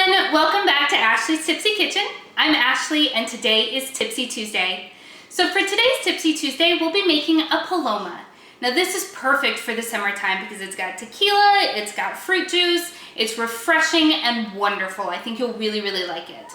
everyone, welcome back to Ashley's Tipsy Kitchen. I'm Ashley and today is Tipsy Tuesday. So for today's Tipsy Tuesday, we'll be making a Paloma. Now this is perfect for the summertime because it's got tequila, it's got fruit juice, it's refreshing and wonderful. I think you'll really like it.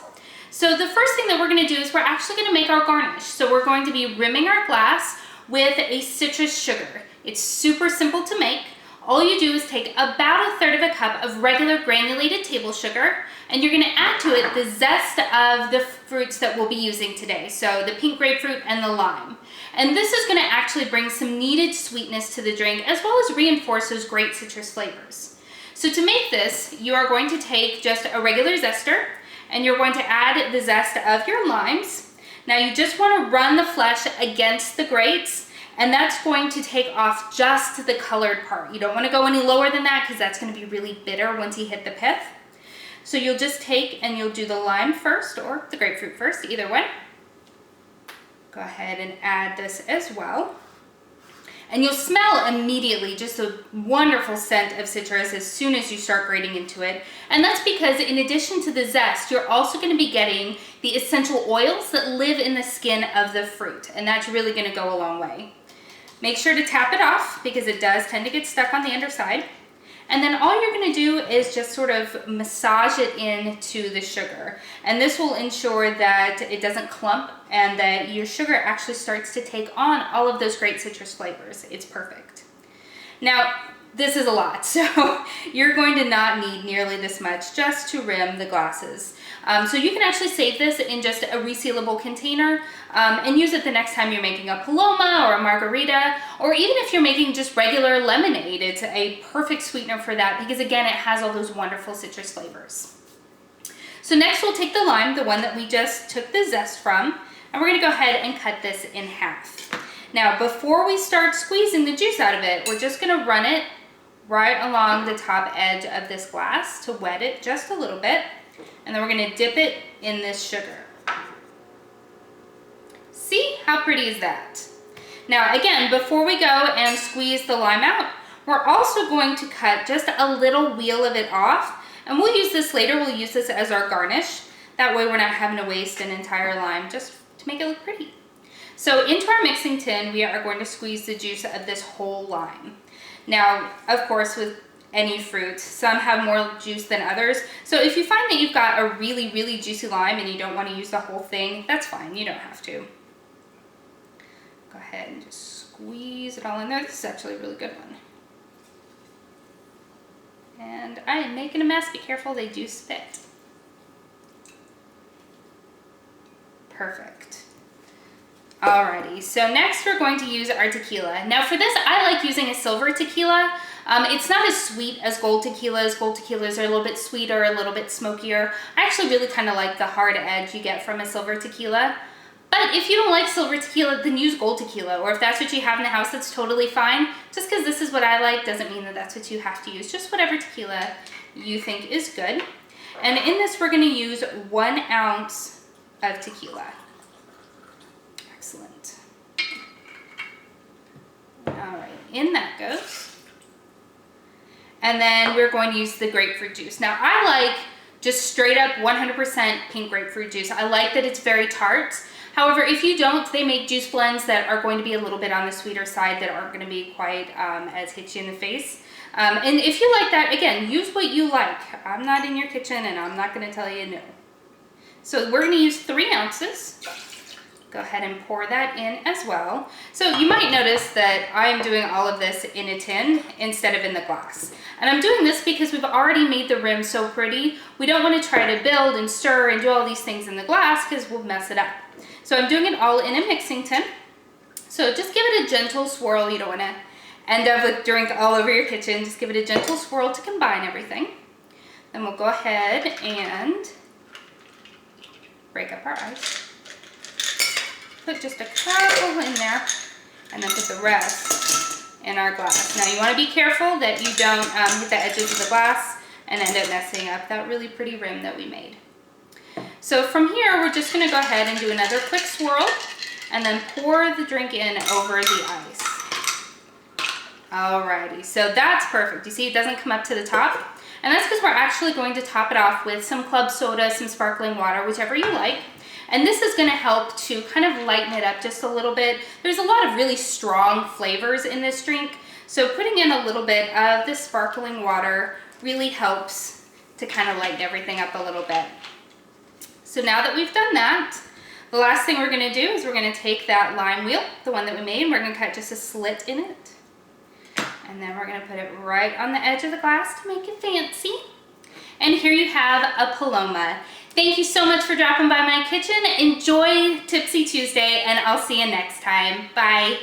So the first thing that we're going to do is we're actually going to make our garnish. So we're going to be rimming our glass with a citrus sugar. It's super simple to make. All you do is take about 1/3 of a cup of regular granulated table sugar, and you're going to add to it the zest of the fruits that we'll be using today. So the pink grapefruit and the lime. And this is going to actually bring some needed sweetness to the drink as well as reinforce those great citrus flavors. So to make this, you are going to take just a regular zester and you're going to add the zest of your limes. Now you just want to run the flesh against the grates, and that's going to take off just the colored part. You don't want to go any lower than that because that's going to be really bitter once you hit the pith. So you'll just take and you'll do the lime first or the grapefruit first, either one. Go ahead and add this as well. And you'll smell immediately just a wonderful scent of citrus as soon as you start grating into it. And that's because in addition to the zest, you're also going to be getting the essential oils that live in the skin of the fruit. And that's really going to go a long way. Make sure to tap it off because it does tend to get stuck on the underside. And then all you're going to do is just sort of massage it into the sugar. And this will ensure that it doesn't clump and that your sugar actually starts to take on all of those great citrus flavors. It's perfect. Now, this is a lot, so you're going to not need nearly this much just to rim the glasses. So you can actually save this in just a resealable container and use it the next time you're making a Paloma or a margarita, or even if you're making just regular lemonade. It's a perfect sweetener for that because again, it has all those wonderful citrus flavors. So next we'll take the lime, the one that we just took the zest from, and we're gonna go ahead and cut this in half. Now, before we start squeezing the juice out of it, we're just gonna run it right along the top edge of this glass to wet it just a little bit. And then we're going to dip it in this sugar. See? How pretty is that? Now again, before we go and squeeze the lime out, we're also going to cut just a little wheel of it off. And we'll use this later. We'll use this as our garnish. That way we're not having to waste an entire lime just to make it look pretty. So into our mixing tin, we are going to squeeze the juice of this whole lime. Now, of course, with any fruit, some have more juice than others. So if you find that you've got a really juicy lime and you don't want to use the whole thing, that's fine. You don't have to. Go ahead and just squeeze it all in there. This is actually a really good one. And I am making a mess. Be careful, they do spit. Perfect. Alrighty, so next we're going to use our tequila. Now for this, I like using a silver tequila. It's not as sweet as gold tequilas. Gold tequilas are a little bit sweeter, a little bit smokier. I actually really kind of like the hard edge you get from a silver tequila. But if you don't like silver tequila, then use gold tequila. Or if that's what you have in the house, that's totally fine. Just because this is what I like doesn't mean that that's what you have to use. Just whatever tequila you think is good. And in this, we're going to use 1 ounce of tequila. Excellent. All right, in that goes. And then we're going to use the grapefruit juice. Now I like just straight up 100% pink grapefruit juice. I like that it's very tart. However, if you don't, they make juice blends that are going to be a little bit on the sweeter side that aren't going to be quite as hit you in the face. And if you like that, again, use what you like. I'm not in your kitchen and I'm not going to tell you no. So we're going to use 3 ounces. Go ahead and pour that in as well. So you might notice that I'm doing all of this in a tin instead of in the glass. And I'm doing this because we've already made the rim so pretty. We don't want to try to build and stir and do all these things in the glass because we'll mess it up. So I'm doing it all in a mixing tin. So just give it a gentle swirl. You don't want to end up with drink all over your kitchen. Just give it a gentle swirl to combine everything. Then we'll go ahead and break up our ice. Put just a couple in there and then put the rest in our glass. Now you want to be careful that you don't hit the edges of the glass and end up messing up that really pretty rim that we made. So from here, we're just going to go ahead and do another quick swirl and then pour the drink in over the ice. Alrighty, so that's perfect. You see it doesn't come up to the top. And that's because we're actually going to top it off with some club soda, some sparkling water, whichever you like. And this is gonna help to kind of lighten it up just a little bit. There's a lot of really strong flavors in this drink, so putting in a little bit of this sparkling water really helps to kind of lighten everything up a little bit. So now that we've done that, the last thing we're gonna do is we're gonna take that lime wheel, the one that we made, and we're gonna cut just a slit in it. And then we're gonna put it right on the edge of the glass to make it fancy. And here you have a Paloma. Thank you so much for dropping by my kitchen. Enjoy Tipsy Tuesday, and I'll see you next time. Bye.